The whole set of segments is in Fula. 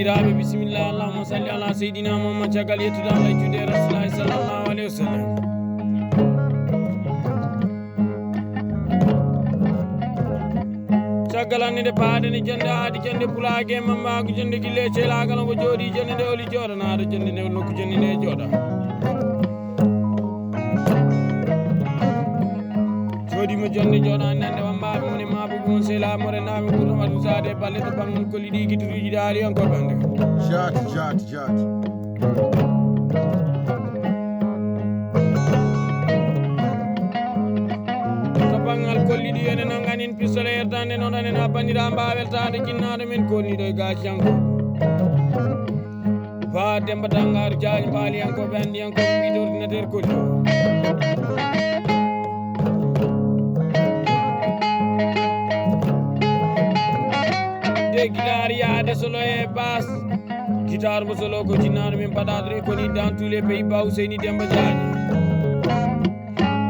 bandiraɓe bisimillah allahumma salli ala seydina muhammad caggal yettude allah e juuɗe rasulullahi sallallahu alayhi wa sallam. caggal hannde paaɗene jonde aadi jonde pulague mammago jonde guille ceelagal ngo jooɗi jonde nde oli jooɗanaɗo jonde nde nokku jonde nde jooɗa jooɗima jonde jooɗani hannde wambaɓe mone maɓuɓe mon sehlaɓe mo rennaɓe ɓuuro matu sade balle to bangol kolliɗi guituruji daali on ko ɓande jati bangal kolliɗi ene nanganin pistolet yertande noon anen ha bandira mbawel tade jinnaɗo men kolniɗo e gaciyanko ba demba dangaru diaji mbaaliyankoɓe andiyankoɓe mbiɗo ordinateur kolli de guitare yaade solo e bas guitare mo solo ko jinnaɗo men mbaɗaɗo koni dans tous les pays ba Ouseyni Demba Diaji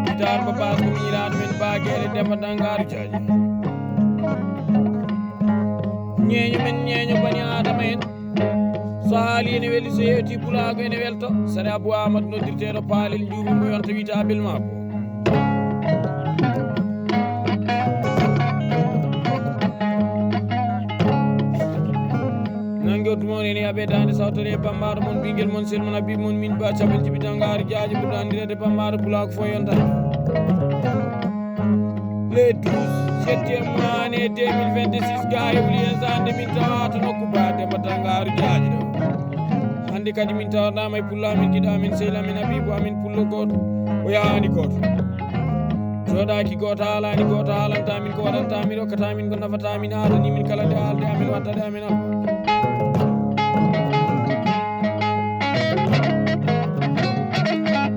guitare mo bas ko miiraɗo men baguele Demba dangaru diaji ñeeño men ñeeño bani adama en so haali ene weeli so yewti pulago ene welto sare Abou Amadou noddirteɗo paalel juuɓi mo yonta wiita belmako nangotumon ene yaɓedande sawtore e bambaɗo mon ɓinguel mon selmon habib mon min ba cabel jibi dangaru diaji ɓurɗo andirede bambaɗo pulago fo yontata le 12 septembre année 2026 ga hewli hen sande min tawato nokku ba Demba dangaru diaji ɗo hande kadi min tawanama e pullo amin guiɗo amin sehil amin habibou amin pullo goto o yahani goto jooɗaki goto haalani goto haalantamin ko waɗantamin hokkatamin ko nafatamin haadanimin kala nde haalde amin waddade amin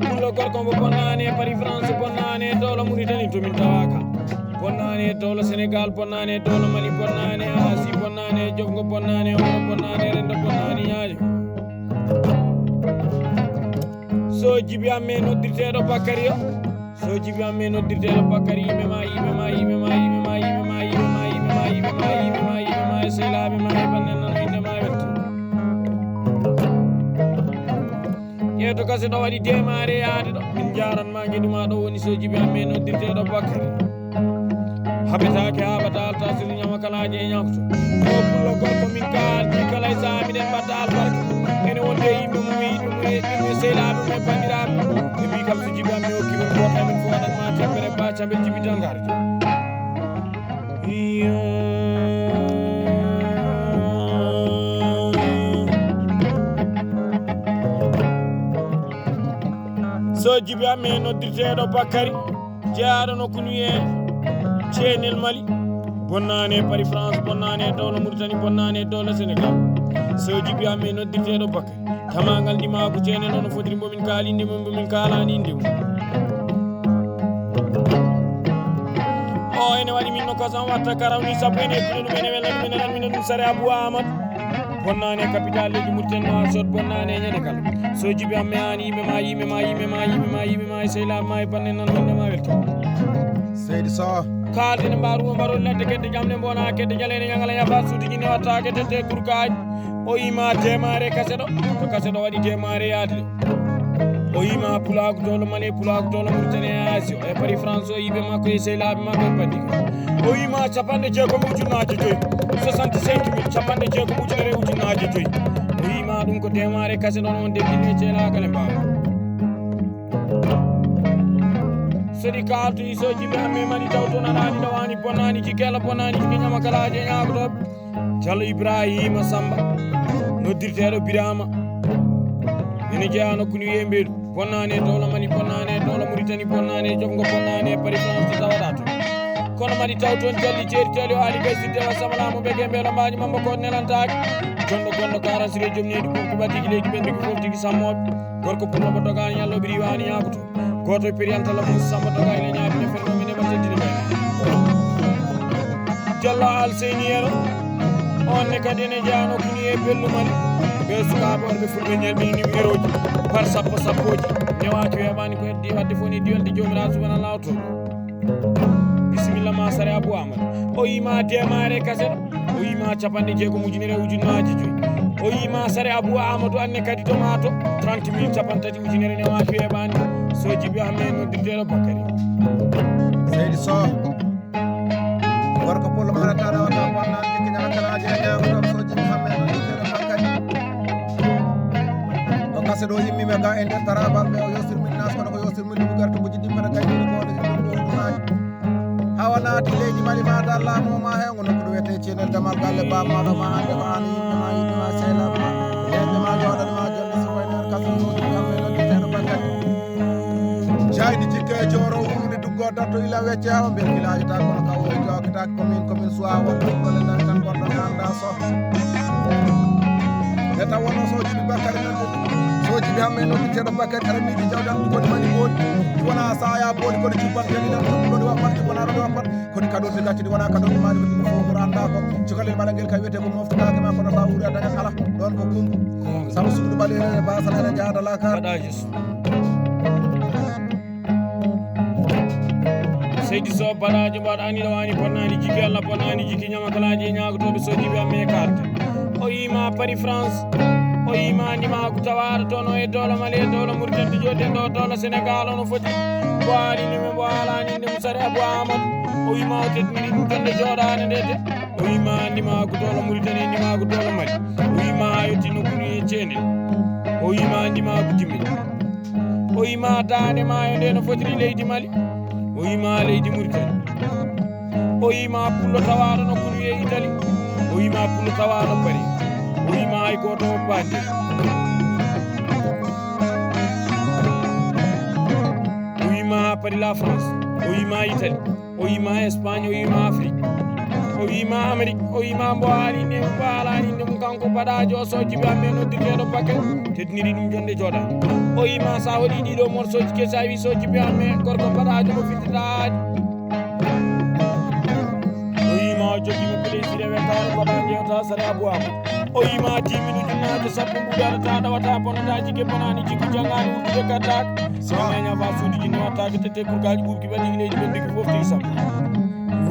pullo gorko mo bonnani e Paris France bonnani e dowla Mauritanie to min tawaka bonnani e dowla Sénégal bonnani e dowla Mali bonnani e Asi bonnani e Jofgo bonnani e Ono bonnani e Rendo bonnani ñaaƴo so jibi amme noddirteɗo Bakary o so jibi amme noddirteɗo Bakary yimɓema e sehlaɓe ma e bannen nan indema welto ƴewto kase ɗo waɗi démarré yaade ɗo min jaranma gueɗuma ɗo woni so jibi amme noddirteɗo Bakary haɓetake haɓata alta sili ñama kalaji e ñamto o pullo gorko min kaldi kala e saha minen mbatta albarka ene wonde yimɓe mum sehlaɓe mum e bandiraɓe ɓe mbi kam so jibi amme hokkiɓe goto amin fo waɗatma tempere ba cabel jibi dangaru so jibi amme noddirteɗo Bakary jeeyaɗo nokku nuye ceenel Mali bonnani e Paris France bonnani e dowla Mauritanie bonnani e dowla Sénégal so jibi amme noddirteɗo Bakary tamagal ndima ko ceenel ono fotiri mbomin kaali inde mum mbomin kalani inde mum o ene waɗi min no kosam watta karawni sappo ene ɓuɗo ɗum ene wella ɗum ene ranmina ɗum sare Abou Amadou bonnani e capital leji Mauritanie no sot bonnani e ñande kala so jibi amme an yimɓema e sehlaɓe ma e bannen nan indema welto Seydi Sow kaldene mbarumo mbarol ledde kedde jamde bona kedde jalene ñagala yafa suutuji ne watta kedete kurkaji o yima démarré kase ɗo to kase ɗo waɗi démarré yaade ɗo o yima pulago dowlo Mali pulago dowlo Mauritanie e Asi e Paris France o yiɓe makko e sehlaɓe makko e bandike o yima capanɗe jeegomi ujunnaje joyyi 65 capanɗe jeegomi ujunere ujunnaje joyyi o yima ɗum ko démarré kase ɗon wonde guinne ceelagal e mbawa sodi kaltoyi so jibi amme mani taw toon aɗani ɗawani bonnani jikela bonnani jiki ñama kalaji e ñagotoɓe Diallo Ibrahima Samba noddirteɗo Birama ene jeeya nokku ni wiye Mbeɗu bonnani e dowla Mali bonnani e dowla Mauritanie bonnani e Jofgo bonnani e Paris France to tawaɗa toon kono madi taw toon jalli ceeriteli o haali gaysirde wa samalamo ɓege mbelo mbaji mamma ko nelantaki jonɗo gonɗo karansire jomnedi fof ko ɓattiki leydi ɓenduki fof tigi sammoɓe gorko pullomo dogani ñalloɓe riwani ñagoto goto e périantala mo Samba doga ile ñaaɓe ne fermo mine ɓateddini ɓayne Diallo Alseyni yero onne kadi ene jeeyano kuni e bellu Mali ɓe sukaɓe orɓe fulɓe ñelɓini numéro ji par sappo sappoji newaki weɓani ko heddi wadde fof ni diwalde jomiraɗo subhanallah to bisimilla ma sare Abou Amadou o yima démarré kase ɗo o yima capanɗe jeegom ujunere ujunnaaji joyi o yima sare abou amadou anne kadi tomato 30 000 capantati ujunere ne waafi heɓani so jibi amme noddirteɗo bakary seydi so gorko pullo harata rawata bonnaan jikkiñaa kalaji e ñaagotom so jibi hamme noddirteɗo bakary o gasa ɗo yimmime ga e nder tarabal ɓe o yostirmin nas kono ko yostirmin ɗum garto buji ɗimmata gaƴƴiɗo goɗo ɗumaji hawa naati leydi mali ma dallamo ma hewgo nokku ɗo wiyete ceenel damal galle bamaɗo ma hande ko an yimmema yimmema sehlama leƴƴe ma joɗanma jonde so wayno kaso soji kamɓe noddirteɗo bakary jaydi jikke joro wumude duggo darto ila wecce hawa mbiyat village ta kono kaw o jokitaki commune soa wonɗo ɗole nan tan gonɗon anda so e taw wonno so jibi bakary so jibi hamme noddirteɗo bakary aɗa miiji jawdan kodi mani booni wona saya booni kono cuppan jaliɗan ɗoɗi wappat wona ɗoɗi wappat kodi kaɗoɗe gaccude wona kaɗoɗe maɗi ko ɗimo fof anda ko cukalel maɗa ngel kay wiyete ko moftotake ma kono sa wuuri a dañat ala ɗon ko kumbu saabu suudu ɓalere basalere jahadala kar seydi so baɗajo mbaɗa aniɗo wani bonnani jiki allah bonnani jiki ñamakalaji e ñagotoɓe so jibi amme kalde o yima paris france o yima ndimagu tawaɗo toon o e dolo mali e dolo mauritanie joten ɗo dolo sénégal ono foti bo alinime bo alani nde musare abou amadou o yima o tedmiri ɗum tonde joɗade ndede o yima ndimagu dolo mauritanie e ndimagu dolo mali o yima ha yetti nokkuni e ceendel o yima ndimagu dimmel o yima dande mayo nde no fotiri leydi mali o yima leydi mauritanie o yima pullo tawaɗo nokkuni e italie o yima pullo tawaɗo paris o yima hay goto hoppande o yima ha paris la france o yima italie o yima espagne o yima afrique o yima amérique o yima mbo haalinde mbo haalaninde mum kanko baɗajo o so jibi amme noddirteɗo bakary teddiniri ɗum jonde joɗade o yima sa waɗi ɗiɗo morceauji ke sa wi so jibi amme gorko baɗajo mo finditaaji o yima o joguimo plaisir e wekkare goɗa jewta sare abou amadou o yima 10 000 ujunnaje sappo mbuɗanata ɗawata bonata jigge bonani jiggu janggani wurdude gaddaka someña fa suudiji ne wattake tete pour gaji ɓuɓki ɓaɗi leydi ɓen ndiki fof tigi sappo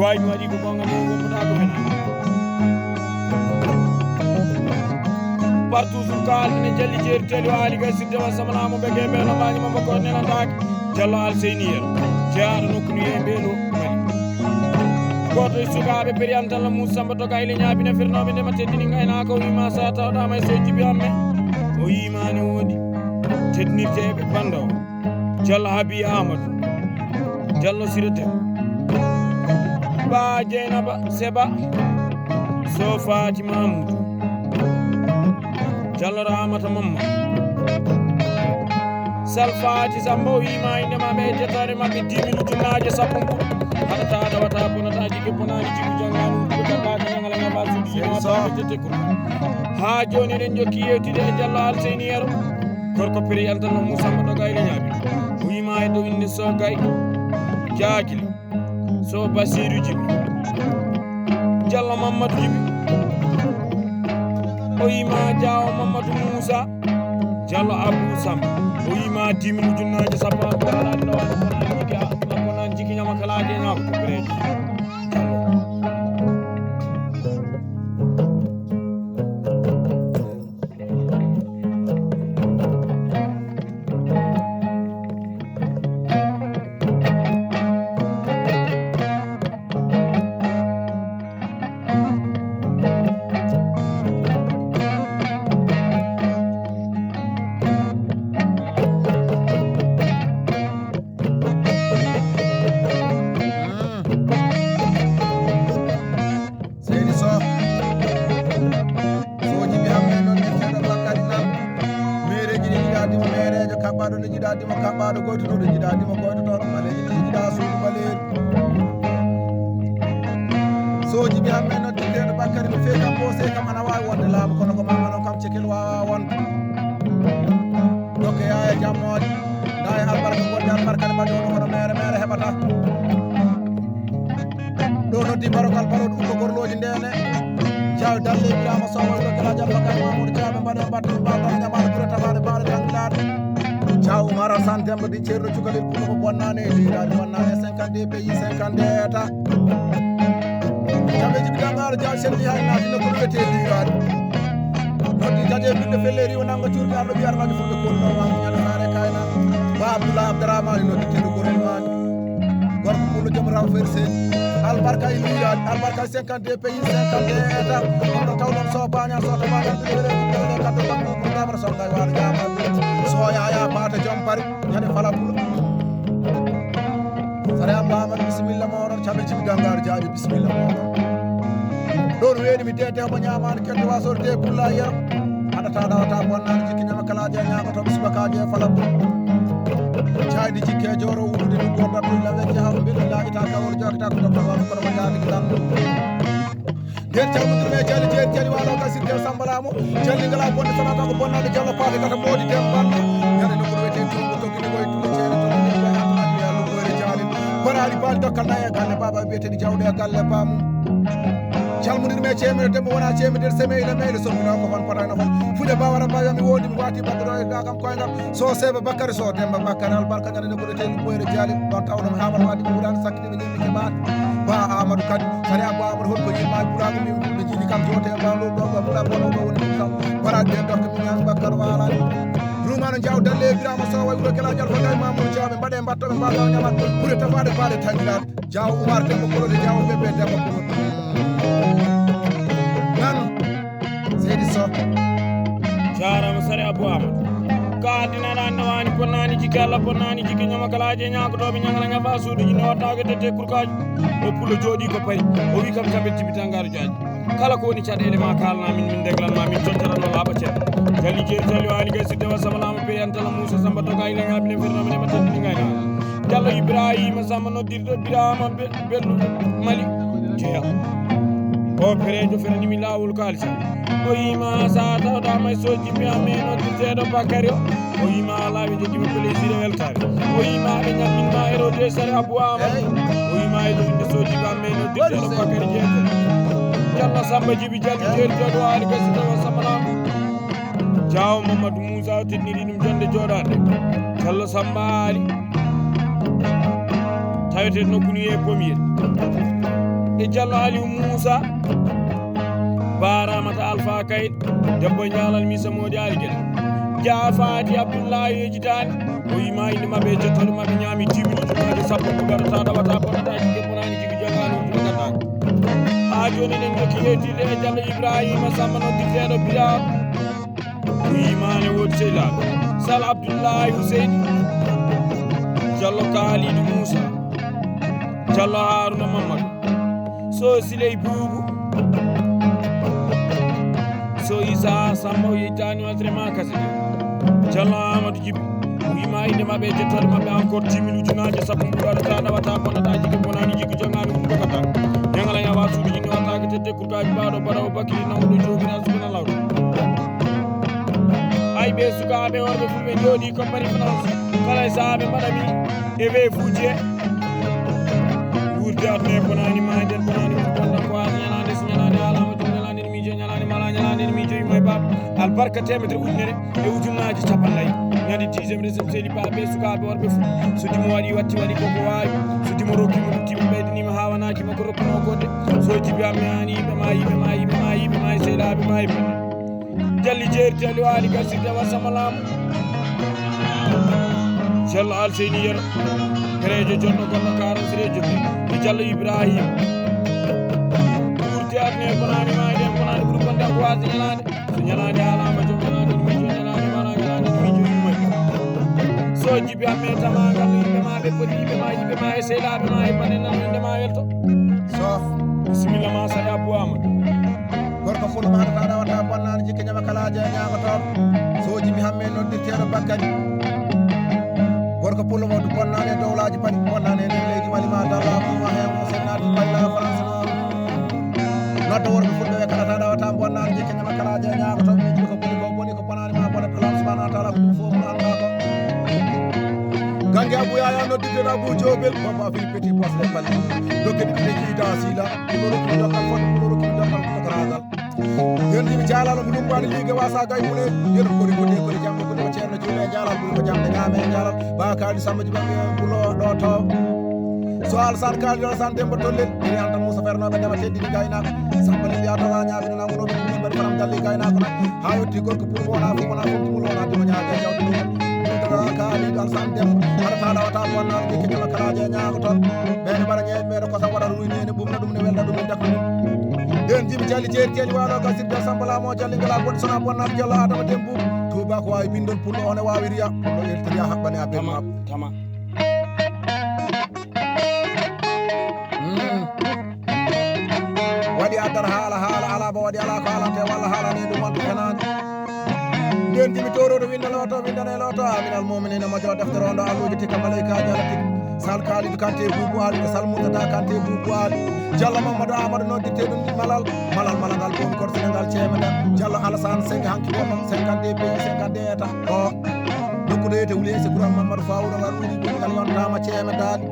wayno waɗi ko gonga mo woppata ko mena partout sur kalne jalli jeeri teli o haali kay sirdema samanamo ɓe ge ɓeɗo mbañima mbako nenandaki diallo alseyni yero jeyaɗo nokkunu ye mbeɗo mali goto e sukaɓe périam talla moussa samba doga ile ñaabine firnoɓe ndema teddini gaynaka o yima sa tawɗama e so jibi amme o yimane woodi teddinirteɓe banda o diallo haabi amadou diallo sirete ba dieynaba seba so fatima amadou diallo ramata mamma salfati samba o yima indema ɓe jettare mabɓe 10 000 ujunnaje sappo mbuɗo haɗata ɗawata bonata jigge bonani jiggu janggani wurdude gaddaka ñagalanga ba suudi yimawatawetete ko ha joni eɗen jokki yewtide e diallo alseyni yero gorko péri antanno moussamba doga ile ñaabi o yima e dow inde so gay jakile so basirou djibi diallo mamadou djibi o yima diawo mamadou moussa diallo abou samba o yima 10 000 ujunnaje sappo ko alani ɗawani bonani jigui bonani jigui ñamakalaji e ñaako ko péreji kaɓɓaɗo ne jiɗadima kaɓɓaɗo goytotoɗo jiɗadima goytotoɗo ɓaleji ne jiɗa suudu ɓaleeri soji mi hamme noddirteɗo Bakary no fewi kam bo sey kam ana wawi wonde laamu kono ko mamano kam cekel wawa wonde dokke yaya jammoje da e albarka gonde albarka ne mbaɗi ono kono mere mere heɓata ɗo noddi barogal baroɗo ukko gorloji ndene jaw dalle birama somo ɗo kala jalla kay mamoudou diaɓe mbaɗe mbatta mbaɗa ñamade ɓuura tamaɗe mbaɗe tanglade jaw mara santembo di ceerno cukalel puno ko bonnane lirade bonnane 50 pays 50 eta chabe jibidanga ja selli hayna dina ko wete liiraade noddi jaje binde felleri wona nga turbi ardo biar ma fu ko no wa nyal haare kayna ba abdullah abdurrahman noddi tedu gorel ma gorko ko jom raw ferse albarka liiraade albarka 52 pays 52 état on tawlon so baña so to baña de kaddo ko gamara so ngay war jama so ya paata jom pari nyane fala bulo sare abba bismillah mawron chabe jibidanga jaabi bismillah mawron don weeni mi tete ko nyaamaani kende wasorde pulla yar adata dawata bonnan jikki nyama kala je nyaama to bisbaka je fala bu jaadi jikke joro wudude dum gorda to la wecce hawo be la ita ka wor jokta ko to ko ko jaadi gidan der tawmudu me jali wala ka sirkel sambalamo jali ngala bonde sanata ko bonnade jalla paade kata modi dem banna nyade no ko wete to ko kini koy tulo cere to ni ko hatana ya lo ko jali barali bal dokkal na ya galle baba bete di jawde galle bamu calmudir me cemere dembo wona cemeder semeyde meyde sommina ko hon potano hon fude bawara bawi mi wodi mi wati badro e gagam koyngal so seba bakary so demba bakary albarka nyande ko rete boyre jali don tawno hamal wadi ko budan sakki mi ni ke ba amadou kadi sari abba amadou hon ko yima burago mi jidi kam jote ba lo do bula bono do woni kam para de dokk mi nyang bakary wala rumano jaw dalle birama so way wuro kala jal ko day mamoudou jaw bade mbatto be mbaga nyamat bure tafade faade tangiral jaw umar dembo ko de jaw bebe dembo ko Jarama sare Abou Amadou kaadina ran nawani ponnani jiki Allah ponnani jiki nyama kalaje nyaako to be nyangala ngafa suudu ji no taage tete kurkaji o pulo jodi ko pari o wi kam tambe tibitangaro jaaji kala ko woni cadele ma kalna min deglan ma min tontara no laba cede jali jeeri jali wani gasi dewa samalama pe antala Moussa Samba to gayla ngabine ferna min ma tan ngayna Diallo Ibrahima Samba no dirdo Birama bellu Mali jeya o perejo ferani mi lawol kalisa o yima sa tawda may soji mi ameno dirteɗo Bakary o yima laawi jogiɓe plaisir e weltare o yima ɓe ñamminma erode sare Abou Amadou o yima e joginde soji mi ameno dirteɗo Bakary jeete Diallo Samba Djiby Dialli jeeri joɗo waali gasi tawa samanama Diaw Mamadou Moussa o tedniri ɗum jonde joɗade Diallo Samba ali tawete nokkuni e pommier e Diallo Aliou Moussa baramata Alpha Kayit debbo nyalal misa modi ali gele Jaafati Abdoulaye yejitani o yima inde mabbe jottode mabbe nyami timinuji maade sappo ko garata dawata bonata jike bonani jigi jogani to gata ha joni den jokki yetide e Diallo Ibrahima Samba no dirteɗo Biram o yimane wodi seyla Sal Abdoulaye Hussein Diallo Kalidou Moussa Diallo Harouna Mamadou so Siley Boubou so Issa Samba o yejtani wasrema kasidi Diallo Amadou Djiby wima inde mabɓe jettode mabɓe encore 10 000 ujunaje sappo mbuɗaɗata ɗawata bonata jigi bonani jigi jogani ɗum dokata ñagala yawa suuɗi jinni wattake tedde kurkaji mbaɗo mbaɗawo Bakary nawɗo jogina sugana lawɗo ay ɓe sukaɓe worɓe fulɓe jooɗi compagnie France kala e saaɓe mbaɗami e we fuuje wurde adne bonani maden bonani bonda ko ñalande so ñalande alama jum ñalande miijo ñalande mala ñalande miijo yumay bab albarka temedere ujunere e ujunnaji capannayyi ñande tisem resem seli baɓe sukaɓe worɓe fu so dimo waɗi watti waɗi koko wawi so dimo rokkimo ruttima ɓeydanima ha wanakima ko rokkuno godde so Djiby amme ani yiɓe ma e sehlaɓe ma e bane Dialli jeeri Dialli waali garsirde wasamalamu Diallo Alseyni Yero Perejo jonɗo gonɗo karosirejo e Diallo Ibrahima ɓurti adne bonani ma eɗen bonani ɓuuri bonde ko wasi ñalade so ñalade alama jom ñalade miijo ñalade mala ñalade miijo yummoy so Djiby amme tamagal yimɓe ma ɓe poti yimɓe ma e sehlaɓe ma e bane nan inde ma welto so bisimilla ma sari Abou Amadou gorko fulu ma hata dawata bonnani jikki nyama kalaje nyamato so Djiby hamme noddirteɗo Bakary gorko pullo mo bonnani e dowlaji padi bonnani e nder leydi Mali ma dalla mo hen mo senati bayla France no noddo worɓe fulɓe ɓe kala dawata bonnani jikki nyama kalaje nyamato mi jii ko boni ko bonani ma bonat Allah subhanahu wa ta'ala ko ɗum fof mo anda ko gangue Abou Yaya noddirteɗo Abou Diobel baba fili petit poste de palle dokkedi ɗe jiida sila ɗo rokki dokkal fodde ɗo rokki dokkal tokoragal yon jimi jaalalo mo ɗum wani ligue wasa gay mune yeɗo kori jamde kodi ko ceerno juule jalal ɓuri ko jamde ñaame jalal ba kaali Samba Djiby bulo ɗo to so Alassane Kali Alassane Demba Tollel iri anta Moussa Fernoɓe ndema teddini gaynako sampale mbiya tawa ñaabino nangunoɓe ɗumen mbaɗi fanam jalli gaynako nak ha yetti gorko pour wona fof wona fof tumul wona dimo ñaaga jawdi ɗumen Kaliɗo Alassane Demba aɗa ta ɗawata bonnaɗo jekkitema kalaji e ñaago toon ɓeɗe mbaɗa ñeeɓe ɓeɗe kosam waɗa ruyni ene ɓumna ɗum ne welna ɗum ne dakka ɗum ɗen jimi jalli jeeri teeli waɗo gasirde Samba Lamo jalli ngala goɗɗo sona bonnaɗo Diallo Adama Déme Boubou Touba ko wawi bindol pullo one wawi riya no eltoria haɓɓane a bemma tama waɗi addata haala ala ba waɗi ala ko halante walla haalane ɗum wonto fenade nden jimi toroɗo winda loto windane loto aminal mominina moƴo deftere ondo alluji tikka malaykaji ala tik Sal Kalidou Kanté Boubou Ali e Sal Moutada Kanté Boubou Ali Diallo Mamadou Amadou noddirte ɗum malal ngal bomi koto Sénégal ceemeda Diallo Alassane Sengi hanki wonno 50 pays 50 état o nokkuɗo yeyete Wuliyesi Gouram Mamadou Fawuɗo ngal wuuri ɗum ngal yontama ceemedaɗi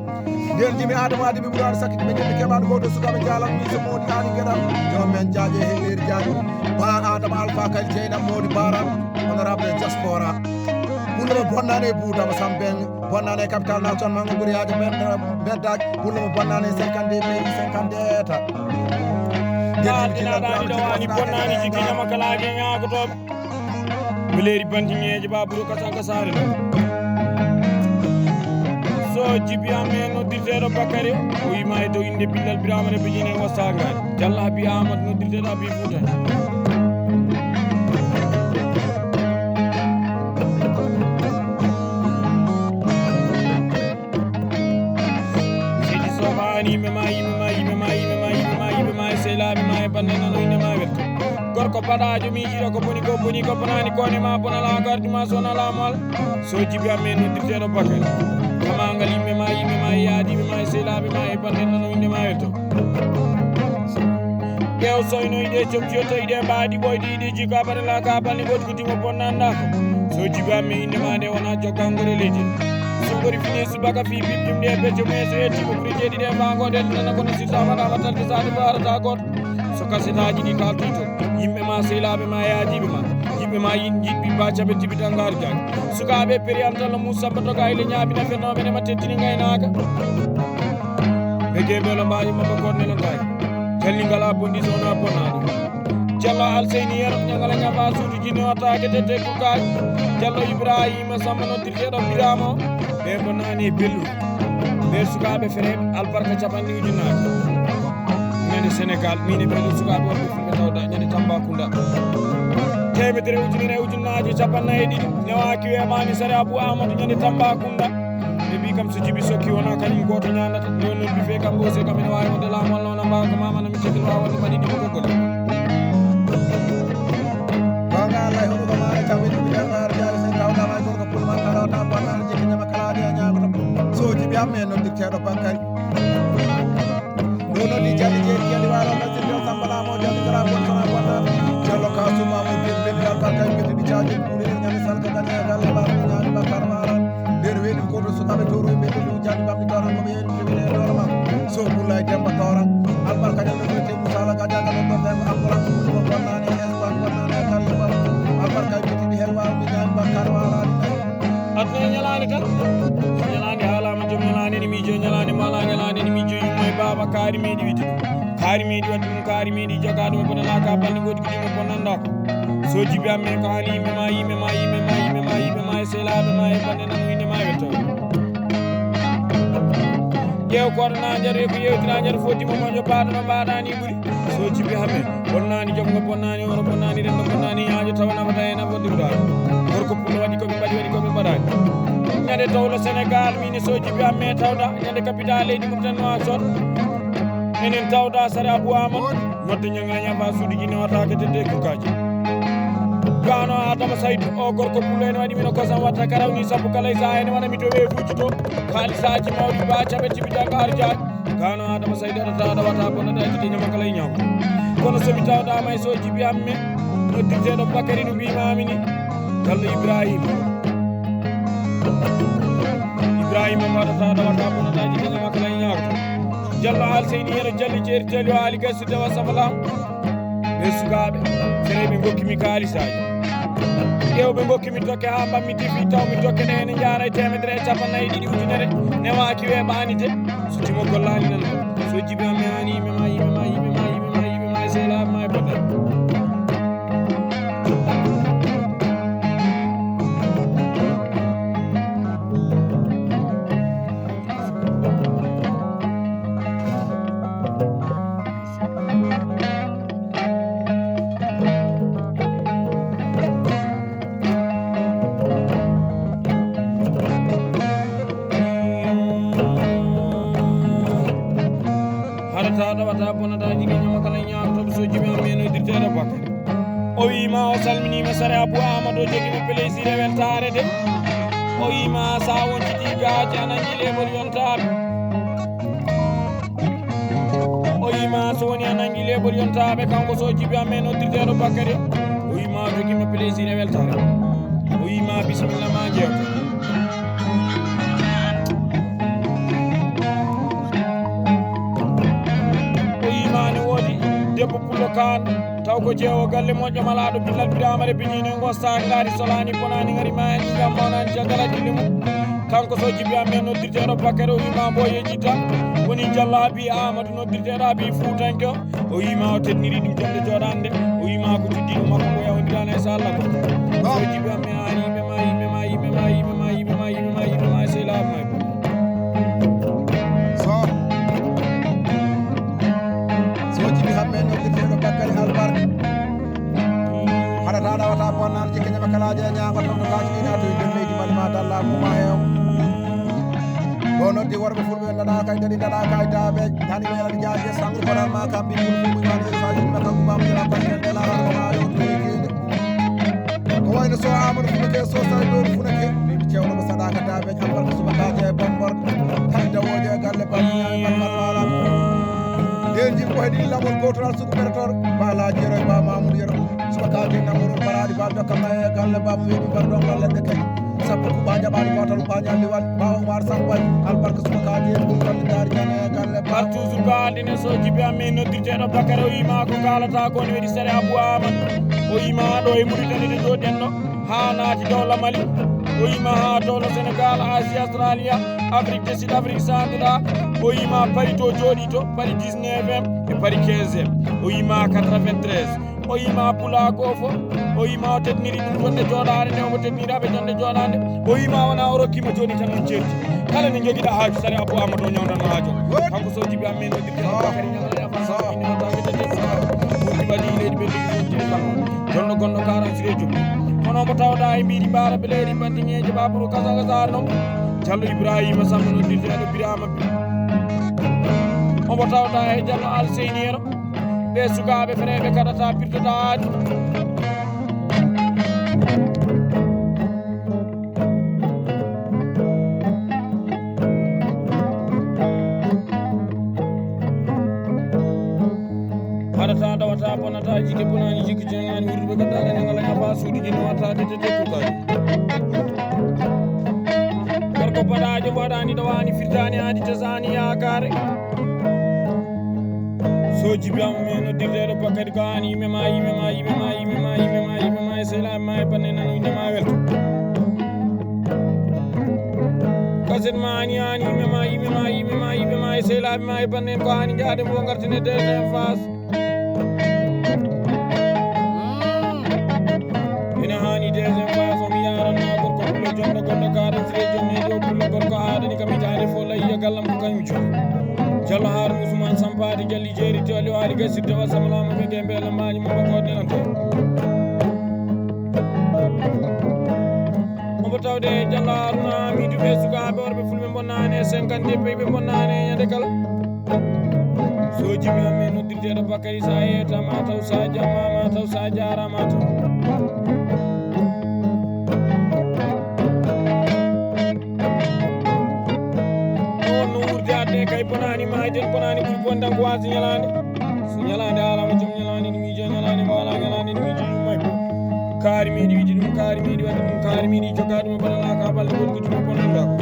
nden jimi Adama Adibi ɓuurade sakkiti ɓe jimmi keɓaɗo goto sukaɓe jaalan mise modi ani gueɗam joom men jaaje e helleri jaaji ba Adama Alpha Kali Jeynam modi baran honorable diaspora ɓullomo bonnane e Boutama Sambeng bonnane e capital nation mango ɓuuriyaji beddaji ɓullomo bonnane e 50 pays 50 état dinaɗani ɗo wani bonnani jiggi ñama kalaji e ñagotoɓe mileri bandiŋeji baboudo kasaka sare ɗo so jibi amen noddirteɗo Bakary o wima e dow inde Billal Birama ne bijine e wastagari Diallo Habi Amadou noddirteɗo Habi Foutani yimɓe ma e sehlaɓe ma e bande nano inde ma welto gorko baɗajo miijiɗo ko boni ko bonani kone ma bonala gardi ma sona lamal so jibi amen noddirteɗo Bakary kamangal yimɓe ma e yaadiɓe ma e sehlaɓe ma e bande nano inde ma welto ƴeew soynoyɗe comtiyo tawiɗe mbaɗi ɓoyde yiɗe jiko abaɗala ka balli goɗi ko timo bonnandako so jibi amen inde ma nde wona joggangore leydi sogori fini subaka fi biɗɗum ɗe becce mumen so yettima ɓuuri jeeɗiɗe mbagode nana kono sirta waɗama talde sade barata goto so kasetaji ɗi kalti to yimɓe ma sehlaɓe ma yajiɓe ma yimɓe ma jiɗɓi bacaɓe tibitan gaari jaaji sukaɓe périantalla Moussamba Toga ile ñaabina fennoɓe nema tettini gaynaka ɓe gueɓelo mbaji mabba kornelantaki jalli ngala bonɗi sowona bonnade Diallo Alseyni Yero ñagala ñaɓa suudu jinni wattake tette kurkaji Diallo Ibrahima Samba noddirteɗo Birama ɓe bonnani e belluɗo ɓe sukaɓe fereɓe albarka capanɗe ujunnaji ñande Sénégal mine ɓeɗo sukaɓe wonɓe fulɓe tawda ñande Tambacounda temedere ujunere ujunnaji capannayyi ɗiɗi newaki wemani Sare Abou Amadou ñande Tambacounda ɓe mbi kam so jibi sokki wona kañum goto ñandata yon noon ɓife kam ɓose kam ene wawi wonde laamu Allah wona mbawa ko mamana mi cekil wawa wonde mbaɗi ɗimo goggol gonga Allah hono ko mara camɓe ɗiɓi ɗengar jaari sen tawdama e gorko pulman kalawta bonnade jekki ñama kalaade e ñagoto so jibi amme noddirteɗo Bakary ɗo noddi jalli jeeri jalli walo nasirde Samba Lamo jalli gara bon sona bonnade Diallo Kasuma mo beddiral Bakary beddiɗi caji ɓuuri en ñami salka gane e galle mbaɗo ñami Bakar Mara nder weɗi koto sukaɓe toro e ɓeɗɗi jandi bamɗi toran koɓe yeɗi jogine e ɗoro makko so Boulay Demba Toran albarka ñam ɗo ɗote Moussala Gadiaga ɗo ɗortemo Abdoulaye ɗo bonnani e Espagne bonnani e galle bam albarka e ɓettiɗi hen wawmi ñami Bakar Marani tawi aduna ñalani tan ñalani haalama joom ñalani ene miijo ñalani mala ñalani ene miijo yummo e baba kaari meɗi wide kaari meɗi wadde ɗum kaari meɗi jogaɗum e bonala ka balɗe goɗi ko ɗimo bonnanda ko so jibi amme ko haali yimɓe ma e sehlaɓe ma e bande nano inde ma welto ƴeew koɗo najer e ko yewtira nder foddimo moƴo baɗo no mbaɗani ɓuuri so jibi hamme bonnani jongo bonnani oro bonnani rendo bonnani ñaajo tawa nafata e nafodirɗaɗo gorko pullo waɗi koɓe koɓe mbaɗani ñande tawlo Sénégal mine so jibi amme tawda ñande capital leydi Mauritanie Nouakchott enen tawda Sare Abou Amadou nodde ñagala ñafa suudu jinni wattake tedde kukaji gano Adama Saydou o gorko pullo ene waɗi mino kosam watta karawni sappo kala e sa ene waɗami to weefuji to haalisaji mawɗi bacaɓe tibita ko harjaji gano Adama Saydou aɗa tawɗa wata bonnata jide ñama kala e ñaw kono somi tawdama e so jibi amme noddirteɗo Bakary no mbimami ni Diallo Ibrahima mbaɗa tawɗa wata bonnata jide ñama kala e ñaw Diallo Alseyni Yero jalli jeeri teli o haali gassude wa Samba Lamo ɓe sukaɓe fereɓe gokkimi kaalisaji ƴewɓe gokki mi tokke ha mbammi tifi taw mi tokke ɗe ene jara e temedere e capannayyi ɗiɗi ujunere newaki weɓanide so timo gollani nan so jibi amme ani yimɓema sehlaɓema e baɗɗe ɗawata bonata jigueñama kala ñagotoɓe so jibi amme no dirteɗo Bakary o wima o salminima Sare Abou Amadou joguimi plaisir e weltare de o wima sa wonciti gaaji a nangui leɓol yontaɓe o wima so woni a nangui leɓol yontaɓe kanko so jibi amme no dirteɗo Bakary o wima o joguimi plaisir e weltare o wima bisimilla ma jewta debbo pullo kan taw ko jeewo galle moƴƴo malaɗo billal biramare biñine gosta ngari solani bonani ngari mani gam mawnani jagala dille mum kanko so jibi amen noddirteɗo Bakary o wima mbo yejjita woni Diallo Amadou noddirteɗo Abi Foutanke o wima o tedniri ɗum jonde joɗande o wima ko juddiɗo makko ngo yahodirana e so Allah ko so jibi amen an yimɓema sehlaɓema haɗata wata bonnan jikkeñama kalaje ñago tan no laaji ɗina to nder leydi malima dalla muma hew o noddi worɓe fulɓe daɗa kay daɗi daɗa kay daɓe tani weelani jaaje sango konan ma kamɓe fulfumuani sajinma kanko bamjela konen ɗelaɗoma yo toyikede ko wayno so Amadou Funake so sawi ɗo Funake mbiɗi cewnomo saɗaka daɓe albarka subakaji e bombor tan dawoje e galle bammalwala nden jimɓe heeɗi lawol gotoral suku ɓeretoro balaji yero e ba Mamoudou yero subakaji namoɗo baraɗi ba dokkama e galle bama weɗi mbarɗon gallede kadi sappo ko ba jaɓani gotal ba ñalli wal ba Oumar Samba albarka subakaji e ɗum golle daari jane e galle par toujours ko aldine so jibi amme noddirteɗo Bakary o wima ko kalata ko ne weɗi Sare Abou Amadou o wima ɗo e Mauritanie de joɗenno ha naati dowla Mali o wima ha dowla Sénégal Asie Australia Afrique du Sud Afrique central o wima Paris to jooɗi to Paris 19e e Paris 15e o wima 93 o yima pula gofo o yima o tedniri ɗum jonde joɗade nde omo tedniraɓe jonde joɗade o yima wona o rokkima joni tan on ceerti kala ne joguiɗa haaju Sare Abou Amadou o ñawdano haajo kanko so jibi amme no dirte Bakary ñaaaɗaɓe baɗi leydi ɓe ligii jonno gonɗo 40 rejo hono mo tawɗa e mbiɗi mbara beleri bandigueji Babourou Kasaga Sar noon Diallo Ibrahima Samba no dirteɗo Birama omo tawɗa e Diallo Alseyniero ɓe sukaɓe fereɓe kaɗata pirtotaaji haɗata ɗawata bonata jike bonani jikki jengani wurduɓe gaddaɗe nagalaña fa suuɗi jino watta dedete kukaji gorko baɗajo waɗani ɗawani firtani adi tasani yakare so jibi amme noddirteɗo Bakary ko an yimɓema e sehlaɓema e banne nan windema welto kaset ma ani yimɓema e sehlaɓema e banne ko hani jaade mo gartine deuxiéme phase ene hani deuxiéme phase omi yaranna gorko pullo jonɗo gonɗo 40 région meɗi o pullo gorko aɗani kam hitade fo layya gallam ko kañum joni Diallo Harouna Ousmane Sampati Jalli Jeeri Toli Wali Gassirde Wasamlama ɓe gembe lamaji mumba koɗenante omo tawde Diallo Harouna Hamidou ɓe sukaɓe worɓe fulɓe bonnani e 50 ɓe bonnani e ñande kala so jibi amme noddirteɗo Bakary sa yeyta ma taw sa jamma ma taw sa jarama taw kay bonani majen bonani ɓuuri bondan ko wasi ñalande so ñalande alama joom ñalande ni miijo ñalande mo ala ñalande ni miijo ɗum may kaari meɗi wiide ɗum kaari meɗi wadde ɗum kaari meɗi jogade mo baɗala ka balɗe gonɗo jumo bonanda ko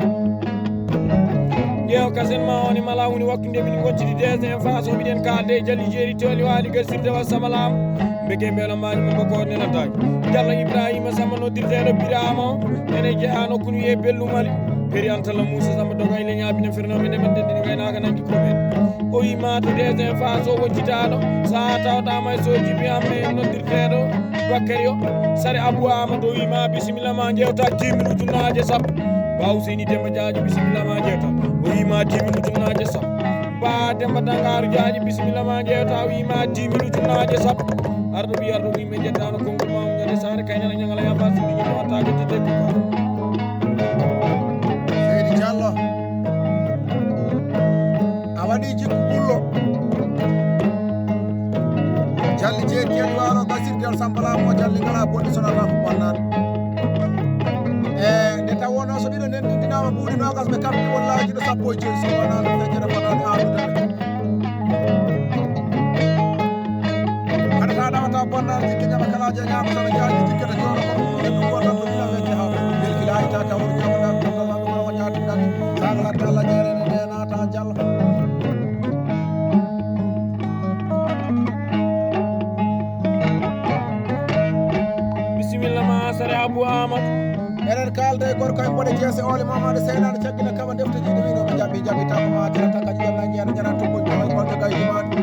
ƴeew kasen ma woni mala woni waktude min goccidi deuxiéme phase o miɗen kalde jalli jeeri toli waali gasirde wa samalama mbege mbelo maji mo bako nelantaki Diallo Ibrahima Samba noddirteɗo Birama o ene jeeya nokku wiye Bellumali Periantala Moussa Samba dogay le ñaabine firnoɓe ndeɓen deddini gaynaka nanki koɓen o wima to deuxiéme phase o woccitaɗo sa tawtama e soji biyamme noddirteɗo Bakary o Sare Abou Amadou o wima bisimilla ma jewta 10 minutes ujunaje sappo ba Ouseyni Demba Diadji bisimilla ma jewta o wima 10 minutes ujunaje sappo ba Demba Dangaru Diadji bisimilla ma jewta o wima 10 minutes ujunaje sappo arɗo wi yimɓe jettano konngol mamu ñande sare kaynana ñagala yamba suuɗi ñi watta jettete ko Seydi Diallo a waɗi jikku ɓullo jalli jeeri jeeri waro gasirgel sambalamo jalli ngala bonɗi sonata ko bonnade nde taw wono so ɗiɗo nendindinama ɓuuɗi nogas ɓe kamɓe wallaji ɗo sappo e joyi so wonano feccere fotani awdudere kada ta ɗawata bonnade jikki ñama kalaji ñama tan jaaji jikkata jooɗo ko ɗum gotan to ɗiɗa wecce ha belkila ayta tawol ñamaɗa ɗumɗoɗaɗumɗo ko ñaatiɗani sagalatte Allah jeerene nde naata Diallo bisimilla ma Sare Abou Amadou enen kalde gorko e boɗe jeese ole Mamadou Seynane caggina kaba defte jiɗi winoɓe jaɓɓi tako ma tirata kaji ɗemna jeena jaran toppuji ɗo kolde gaydi maɗi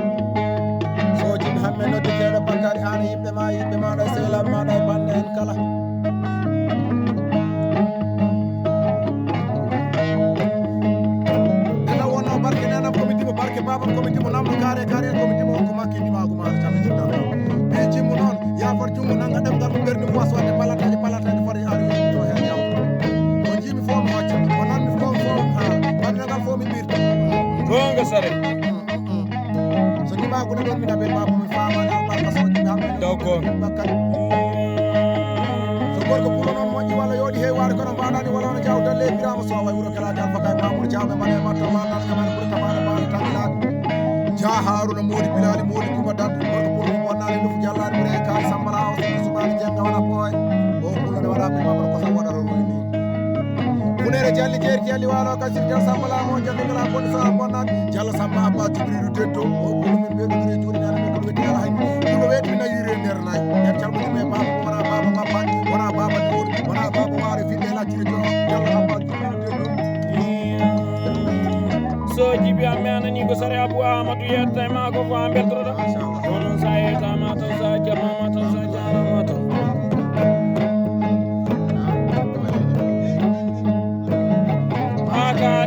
sojiɓe hamme nodditeɗo Bakary an yimɓe maɗa e sehlaɓe maɗa e bande en kala ena wonno barke nenam comité barke babam comité mo namdo kare en comité mo ko makki ndimago maɗa tan jiɗɗa e jimmu noon yafat jungo nanga ɗemgal ko ɓerni mo waswade palataji foti ari to hen yawto ko jimi fo mi wacca ko nanmi fo waɗinagal fo mi ɓirta gonga Sare so ñimago no ɗon mi naɓel baba mi famani albarka sojiɓe hamme d'accord Bakary so gorko ɓuuro noon moƴƴi walla yooɗi heewade kono mbaɗani walla no jaw dalle Birama Sow way wuuro kelaji Alpha Kay Mamoudou Diawɓe mbaɗe matto mbaɗani kamane ɓuuri kamane mbaɗe tanilade Dia Harouna Mody Bilali Mody Coumba Dante gorko ɓuuro mo bonnani nufu jallade ɓuuri e kaali Sambala o Soumane Dienga wona pooye o ɓullode waɗa ɓe babal kosa waɗaro royni funere jalli jeeri jalli walo kasirgel Sambala mo jalli ngala bonde sa bonnade Diallo Samba Abba Djibril Deddo o ɓuuro min ɓeɗodiri juuɗe ñane min koɗo wetti ala hayni ɗum ɗo weeti mi nayiri e nder nayi en calmoɗimi e baba wona baba Mabbane wona baba Dori wona baba Waare fiɗɗe laccire jono Diallo Abba Djibril Deddo sojiɓe amme anani ko Sare Abou Amadou yetta e ma ko ko a beltoɗo onon sa yettama taw sa jammama taw sa jarama taw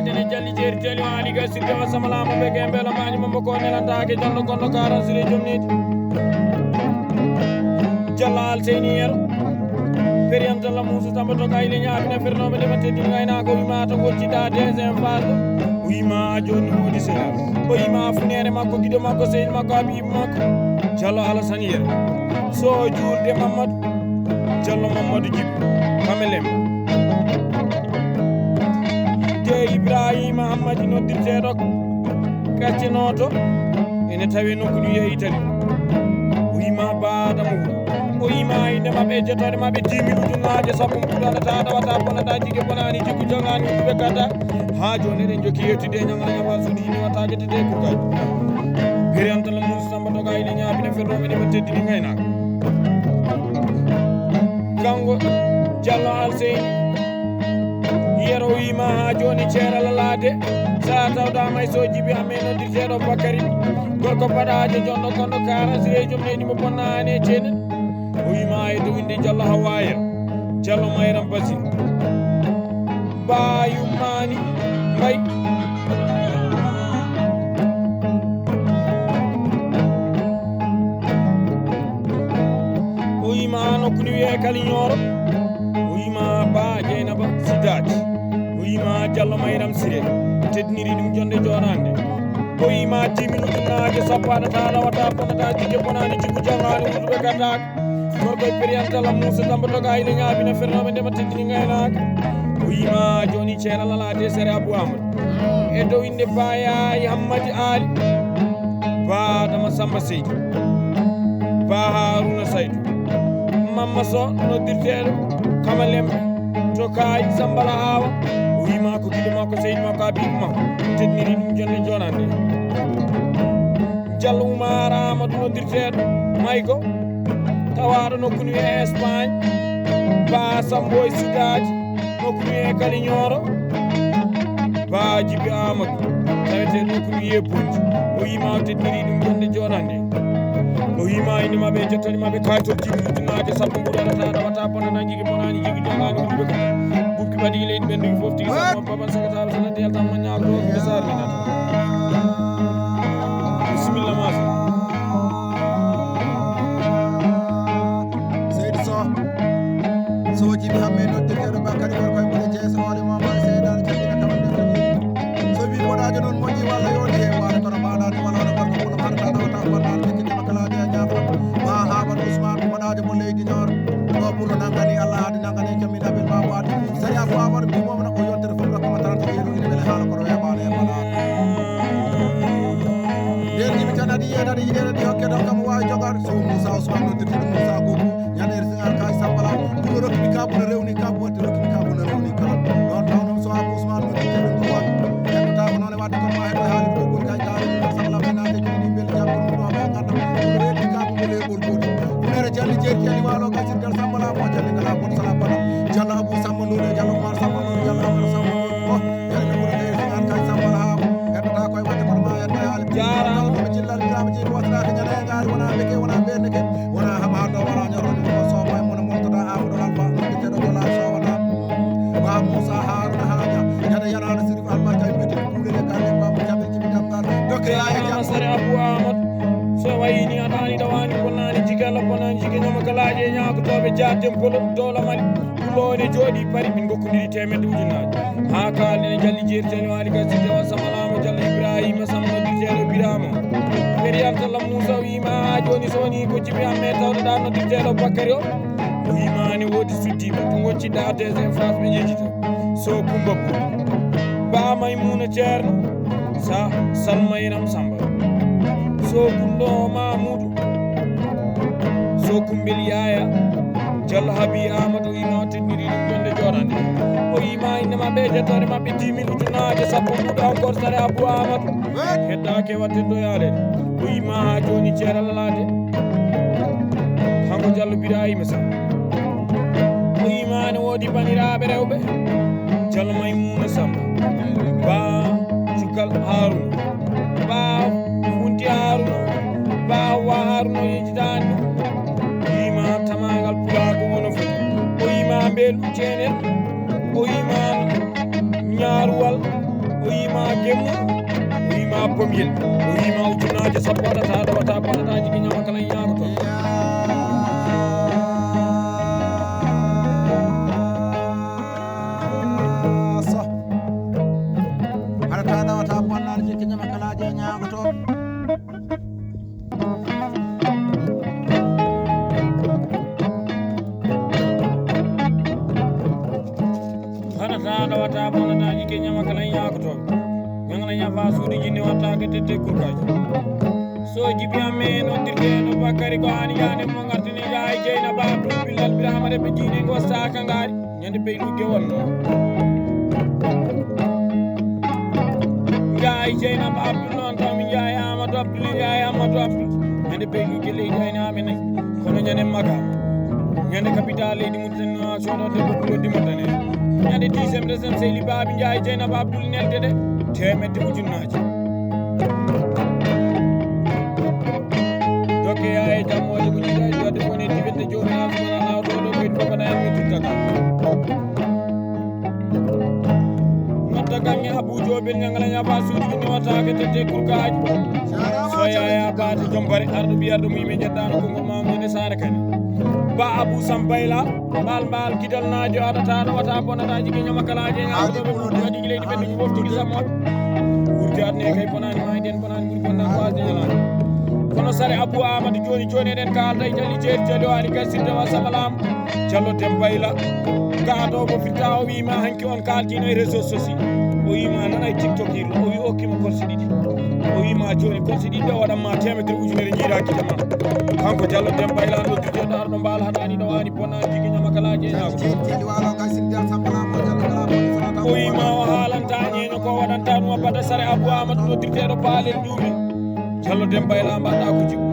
dene jalli jeeri teli waali gasirde wa samalama ɓege mbelo maji mambo ko nelantake jallo gonno karansire jomnidi Diallo Alseyni yero Periantala Moussa Samba to gayle ñaabine firnoɓe ndeɓa teddini gaynako wima to goccida deuxiéme phase o wima joni woodi sena o wima funere makko guiɗo makko seydi makko habibu makko Diallo Alassane yero so juulde Mamadou Diallo Mamadou Djibo kamelema Ibrahima Hammadi noddirteɗo kaccenoto ene tawi nokku ɗum yeehi tali o yima badamo o yima inde mabɓe jettode mabɓe 10 minutes ujunaje sappo mbuɗanata ɗawata bonata jigge bonani jiggu jogani ɓe gadda ha joni eɗen jokki yettude ñagala ñafa suuɗi yini watta jettede kurkaji Periantala Moussa Samba doga ile ñaabine ferroɓe ɗeɓe teddini gaynaka kanko Diallo Alseyni yero wima ha joni ceerala laade sa tawdama e sojiɓe amme noddirteɗo Bakary gorko baɗaje jonɗo gonɗo karasire joom leydi mo bonnani e ceenen o wima e dowinde Diallo Hawaya Diallo Mayram Basi mbayummani mbay o wima nokkuni wiye Kalignoro o wima Ba Dieynaba Sidati o wima Diallo Mayram Siré teddiniri ɗum jonde joɗande o wima 10 minutes ujunaje sappo aɗata lawata bonata jigge bonani jiggu jangani wutuɓe gaddaka gorko e Periantala Moussa Samba doga ile ñaabine fernoɓe ndema teddini gaynaka o wima joni ceerala laade Sare Abou Amadou e dow inde Bayayi Hammadi Ali Ba Dama Samba Seydi Ba Harouna Saydou Mamma So noddirteɗo Kamalembe to kayi Sambala Awa o wima mako gide mako seydi mako abib mako tedniri ɗum jonde jonande Diallo Oumar Amadou noddirteɗo mayko tawaɗo nokkuni wiye Espagne ba Samboy Sidaji nokkuni wiye Kalignoro ba Djiby Amadou tawete nokkuni wiye Bonji o yima o tedniri ɗum jonde jonande o yima inde mabɓe jettani mabɓe kaytol jibi ujunnaje sappo ɓuuɗanata ɗawata bonana jigui bonani jigui jogani wurɓe ko bukki waɗi leydi ɓen ɗum fof tigi sappo baban sakataɓe sana del tan mañal ɗo ɓe sarminata bisimilla masa Seydou Sow Djiby hamme noddirteɗo Bakary Wor koye mone jeesa hoole mamade seydani jangina kamal neftaji so wi woɗajo noon moƴƴi walla yoni he wade kono mbaɗade walla hono gorko mum haɗata tawata bonnade tekkidema kalaji a ñamata ma Amadou Ousmane woɗajo mo leydi Nior ɗo ɓuuro nanggani Allah haadi nanggani cammin abel ma wade sari a fo Amadou mbimomo ko yontere fof rakkuma 30 euro ine weele haala kono weɓano e mbaɗa nden Djiby tan aɗa yiyeɗaɗa yiɗeɗaɗi hokke ɗon kam wawi jogade so Moussa Ousmane noddirteɗo Moussa Gogo ñaner signal kay sambala ɓuuro rokkimi kabu no rewni kabu watte rokkimi kabu no rewni kala ɗon tawnom so Abou Ousmane noddirteɗo duwan heɗotako noon e wadde kono ma heɗo haali ɗoggol kay kaari sambala menade joni beele jaggon ɗum ɗo ɓe ganda ɓuuro reddi kabu ngo leɓol goti funere jalli jeeri jalli walo gasirgal sambala mo jalli ngala bon sala bana Diallo Abou Samba Ndour e Diallo Oumar Samba Ndour Diallo Amadou Samba Ndour ko jalli ɓuuro jeeri signal kay sambala haamo heɗotako e wadde kono ma heɗo haali jarama cillal birama jeeri wasrake ñanaygali wona beke wona ɓerneke wona haɓa haɗo wala ñoroni ko sooma e mona mortoɗa Amadou Alpha noddirteɗo jola sowana ba Moussa Harouna Hadia ñande yanano Sirif Alba jay ɓeti kuulene galle bamo jaɓe Djiby Damgar dokke aya sare Abou Amadou so wayini aɗani ɗawani bonnani jigalla bonnani jigui ñama kalaji e ñagotoɓe jadden polo dowla mali ɗulone jooɗi pari min gokkodiri temedde ujunnaji ha kalene jalli jeeritene wali gaside wa samalama Diallo Ibrahima Samba noddirteɗo birama feriyantalla Moussa wima ha joni sowoni ko Djiby amme tawɗoɗa noddirteɗo Bakary o wimani wodi suddiɓe ko gocciɗa deuxiéme phase ɓe jejjita so Coumba Bou ba Maymouna Thierno sa Salmaynam Samba so Kundo Mamoudou so Kumbel Yaya Diallo Habi Amadou wima o tedniri ɗum jonde jorande o yima inde mabɓe jettore mabɓe 10 000 ujunnaje sappo ɓuuɗo encore sare Abou Amadou heddake watte do yaalede o yima ha joni ceeral lalade hanko Diallo Birahima Samba o yima ne woodi baniraɓe rewɓe Diallo Maymouna Samba ba Cukal Harouna ba Funti Harouna ba wa Harouna yejitani o yima tamagal pulago wono foti o yima Mbelu Cenel o yima Ñaruwal o yima Gemmu o yima Pomyel o yima ujunnaje sappo waɗata ɗawata bonata jigui ñama kala ñago toon haɗata ɗawata bonnade jigui ñama kalaji e ñago toon ɗawata bonnataji ke ñama kala yakotoɓe ñagla ñafa suudu jinni wattake tette kurkaji so Djiby amme noddirteɗo Bakary ko hani yane mo gartini yahay jeyna ba ɗum billal Birama reɓe jiine ngo saka ngari ñande ɓeydu gewal noon yahay jeyna ba Abdoul noon tawmi yahay Amadou Abdoul yahay Amadou Abdoul ñande ɓeydu geleydi aynaɓe nayyi kono ñande Magama ñande capital leydi Mauritanie soɗode ɓoɓɓulo dimotane ñande 10e région Seyli Babi Ndiaye Dieynaba Abdoul nelde de temedde ujunnaji dokke yaye jammoje ko jiiɗaji wadde fone diwelde jominage wona lawɗoɗo koyɗi babana en min tuttaka nodda gange Abou Diobel ñangala ñafa suudu jinni wattake tette kurkaji so yaya bate jombare arɗo ɓiyarɗo muyime jeɗɗano konngol mamude sare kane ba Abou Sambayla mbal kidal najo aɗata ɗawata bonata jigui ñama kalaji ñagotoɓe ɓurɗi waɗi leydi ɓen ɗum fof tigui sammoɗe ɓurdi adne kay bonani ma den bonani ɓuuri bonnan ko wasde ñalade kono sare Abou Amadou joni eɗen kalda e jalli jeeri jali o ari gasirde wa sabalam Diallo Dembayla gaatowo firta o wima hanki on kaltino e réseau sociaux o wima nana e TikTok hirlo o wi okkima korse ɗiɗi o wima joni korse ɗiɗi ɗe waɗanma temedere ujunere jiira guite ma kanko Diallo Dembayla noddirteɗo arɗo mbal haɗani ɗo ani bonnani jigui ñama kalaji e ñago ko yima o haalanta ñeño ko waɗanta ɗum wabbata sare abou amadou noddirteɗo paalel juume Diallo Demba Ila mbaɗɗa ko jibu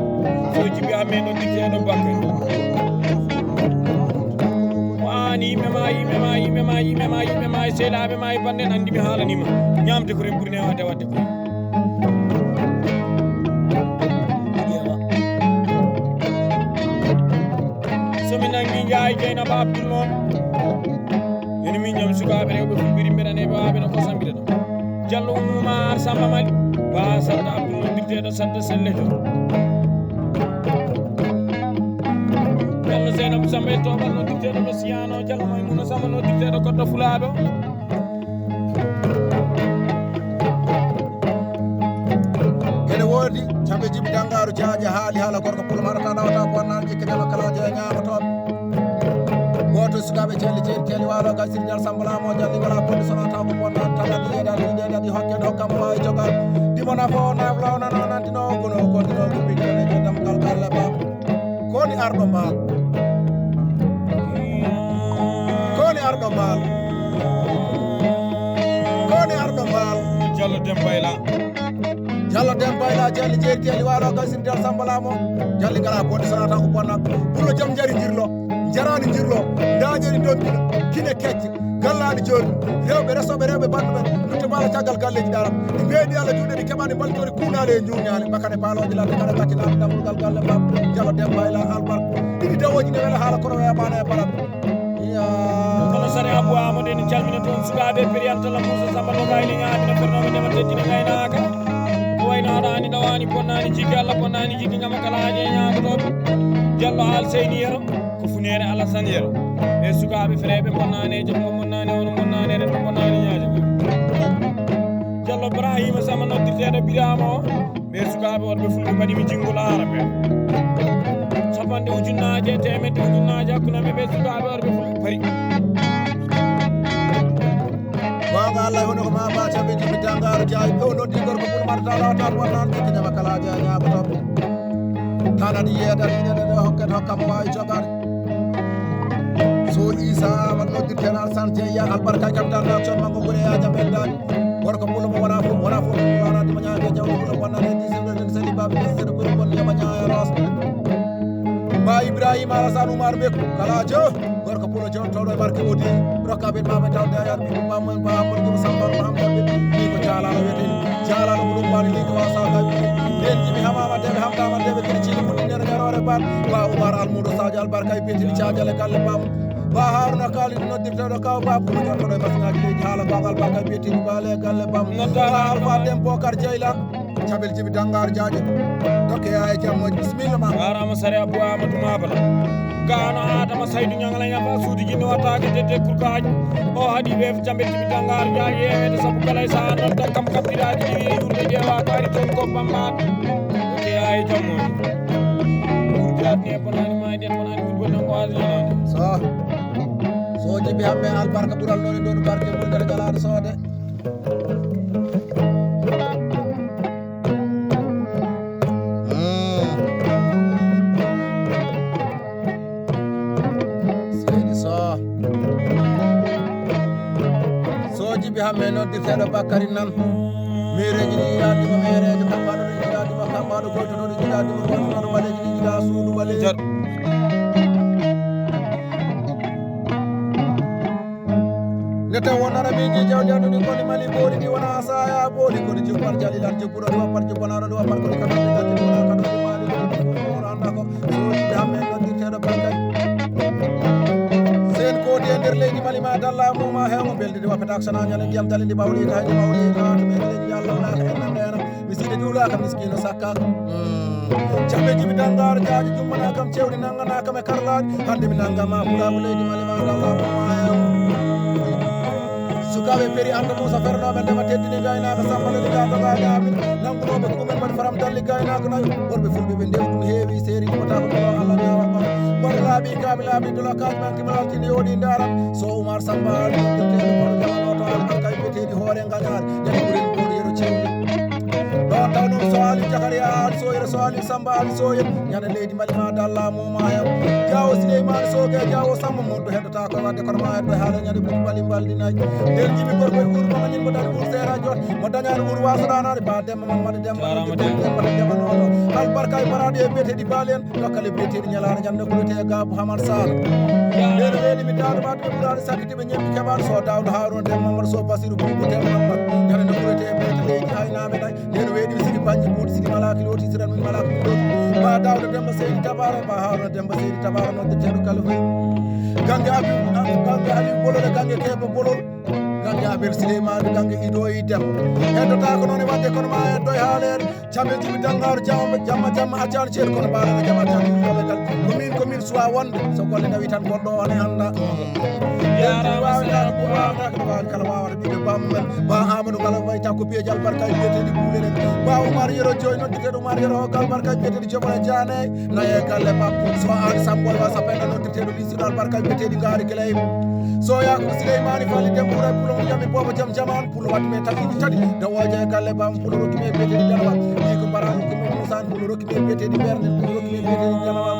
so jibi amen noddirteɗo Bakary yimɓe ma seeɗaɓe ma e banden andi mi haalanima ñamde ko ren ɓuuri newade wadde ko somi nangi Ndiaye Dieynaba Abdoul noon ene min ñam sukaɓe rewɓe fulɓiri mbeɗaneɓe waɓe no kosambide ɗo Diallo Oumar Samba Mali ba sadda Abdoul noddirteɗo sadda selleto Diallo Seynabou Samba e toɓal noddirteɗo ɗo Siyano Diallo Maymouna Samba noddirteɗo Koddo Fulaɓe ene woodi Caɓe Djiby Dangaru Diadia haali haala gorko pulum haɗata ɗawata bonnani jikki dema kalaji e ñamotoɓe goto sukaɓe celli ceeri keeli walo gal sirdial sambalamo jalli ngala bonde sonata ko bonnani tagadi yeɗaɗi hokkede hokkamo wawi jogal dimona fo nawlawnono nantino gono gondino ko ɓiɗɗone damgal galle bam koni arɗo maal koni arɗo maal koni arɗo maal Diallo Demba Ila Diallo Demba Ila jalli jeeri keeli walo gal sirdial sambalamo jalli ngala bonde sonata ko bonnani ɓurno joom jari jirlo jarani jirlo dañani donkino kine kecce gallani joni rewɓe resoɓe rewɓe banduɓe dutte mala caggal galleji ɗaram ɗi mbeedi Allah juuɗe ɗi keɓani ballitori kuunale e juurnale bakane paaloje ladde kada gaccinade dammugal galle bam Diallo Demba Ila albarka ɗiɗi dawoji ne wela haala kono weyamana e barat kono sare Abou Amadou en calmina toon sukaɓe périantala Moussa Samba no gayni ñamina fernoɓe ndema teddina gaynaka ko wayno haɗani ɗawani bonnani jiggi Allah bonnani jiggi ñama kalaji e ñagotoɓe Diallo Alseyni Yero ko funere Alassane Yero e sukaɓe freɓe bonnaneje mo bonnani ono bonnanere ɗum bonnani ñaaje Diallo Ibrahima Samba noddirteɗo Birama o ɓe sukaɓe wonɓe fulɓe mbaɗimi jinngol arabe capanɗe ujunnaje temedde ujunnaje hakkunaɓe ɓe sukaɓe worɓe fulɓe pari gonga Allah hono ko ma ba Caɓe Djiby Dangaru Diadia ɗo noddi gorko pulum haɗata ɗawata bonnani jikki dema kalaji e ñamotoɓe tanadi yeeɗaɗi ɗeɗe hokkede hokkamo wawi jogade so Isa Amadou noddirteɗo Alassane Dieye albarka kam tan action makko ɓuuri yaja beddaji gorko pulum wona fof wanadima ñaage jawɗo pulum wonnane 10 sali baɓe ɓesseɗo ɓuuri bonde yama ñaaya ros ba Ibrahima Alassane Oumar Beku kala jo gorko pulum jewtoɗo e barke odi rokkaɓe maɓe tawde ayat ɓiɗum bamon bamon gum sambaro mahamdaɓe ni ko jalano wiyeteni jalano ko ɗum wani ni ko wasakaɓe nden jimi hamama deɓe hamdama deɓe kene ciili muɗɗinere ñarore ban ba Oumar Almoudou Sadio albarka e betini cadiale galle bamon ba Haruna Kalidou noddirteɗo kaw ba pour jottoɗo e machinaji leydi haala gongal albarka e betini baale galle bamon Alpha Deme Bocar Dieyla Caɓe Djiby Dangaru Diadia dokke ya e jammoji bisimilla ma warama sare Abou Amadou Mabala gano Adama Saydou ñangala ñafa suudi jinno wattake tedde kurkaji o haɗi weef Caɓe Djiby Dangaru Diadia yewede saabu kala e saha nodda kam kappiraji ɗiwi e yurde ƴeewa ko ari toon ko bammaɗo dokke ya e jammoji kurkirani e bonani mayde en bonani kurgoɗen ko aslanade so Djiby hamme albarka ɓural noni ɗo no barke mulgere galaɗo soode Djiby hamme noddirteɗo Bakary nan mireji ɗi yiɗadima merejo kambaɗo ɗo yiɗadima kambaɗo goytoɗo ɗo yiɗadima gontoɗo ɓaleji ɗi yiɗa suudu ɓaleji nde taw wonara miji jawdi anduɗi koni mali booli ɗi wona saya booli kodi jubbal jalilan jibbuɗo ɗi wappat jubbanaɗo ɗi wappat kodi kadaɗi gatti wona kadoɗi maali ɗo anda ko so Djiby hamme noddirteɗo Bakary kodi e nder leydi Mali ma dalla muma hewmo beldidi wappete action ñande ndiyam dali ndi ɓawlika haydi mawlika to ɓeyde leydi Allah wonaka ennamdena mi siide juulaka miskino sakkaka Caɓe Djiby Dangaru Diadia jummana kam cewɗi nanggana kam e karlaji hande mi nanggama pulaɓo leydi Mali ma dalla muma hewmo sukaɓe péri anda Moussa fernoɓe ndema teddini gaynaka sambaleli ga doga ñamin nanggunoɓe ko ɗumen mbaɗi faram dalli gaynaka nayo worɓe fulɓe ɓe ndewi ɗum heewi séri ɗumata ko ɗo Allah ñawa ɓaɗa ɓaɗa laaɓi kami laaɓi dolakaji manki malaltini yoɗi daran so Oumar Samba noddirteɗo kono jamanoto albarka e beteɗi hoore gañare yani ɓuren ɓoɗi yeɗo cewɗi ba ɗon taw noon so ali jakaria ali soyere so ali samba ali soyen ñande leydi malima dalla muma hen jawo Souleymane Sogue jawo Samba Modou heddata ko wadde kono ma heddo haala ñande buɗi bali mbaldinaji nden jimi gorkoye ɓuur ñin mo dañi ɓuur seera jot mo dañani ɓuur wasaɗanade ba demba mamade demba nono albarka e paraɗe e biyeteɗi baalen dokkale biyeteɗi ñalare ñande ko wiyete Gabou Hamad Sall nden weeli mi dawde wadde ɓe ɓuurade sakkitiɓe ñemmi keɓaɗo so dawdo Harouna Déme Mamadou Sow Basirou Boubou Mamad ñande no ko wiyete biyete leydi aynaɓe ɗay nden weeɗi sigi bañƴi ɓuuɗi sigi malaki loti siran min malaki min loti ba dawde Demba Seydi Tabara ba Harouna Demba Seydi Tabara noddeteɗo kala fayi gangue ali bolol e gangue keɓe bolol gangue Abel Souleymane gangue Ido e Demba heddota ko noon e wadde kono ma heddo e haalede camɓe jibi dangaru jamma accani ceeɗu kono mbaɗana jama accani yoɓegal komin suwa wonde so golle dawi tan gonɗo on e anda wawɗa kala wawata ɓiɓe bammumen ba Amadou kala wayta ko piyeji albarka e biyeteɗi ɓuulenen ba Oumar Yero joyi noddirteɗo Oumar Yero hokka albarka e biyeteɗi Jomone Diané naye galle makko so ani Sambol wa sapenda noddirteɗo lisiɗo albarka e biyeteɗi gaari Guilay so yakobo Souleymane Falli Demboura Poulon jami Bobo jam jaman Poulo wadde me taɓiɗi tati dawoja e galle bam Poulo rokkime e biyeteɗi Danawa wi ko mbarano komi Moussane Poulo rokkime e biyeteɗi Berne Poulo rokkime e biyeteɗi Danawa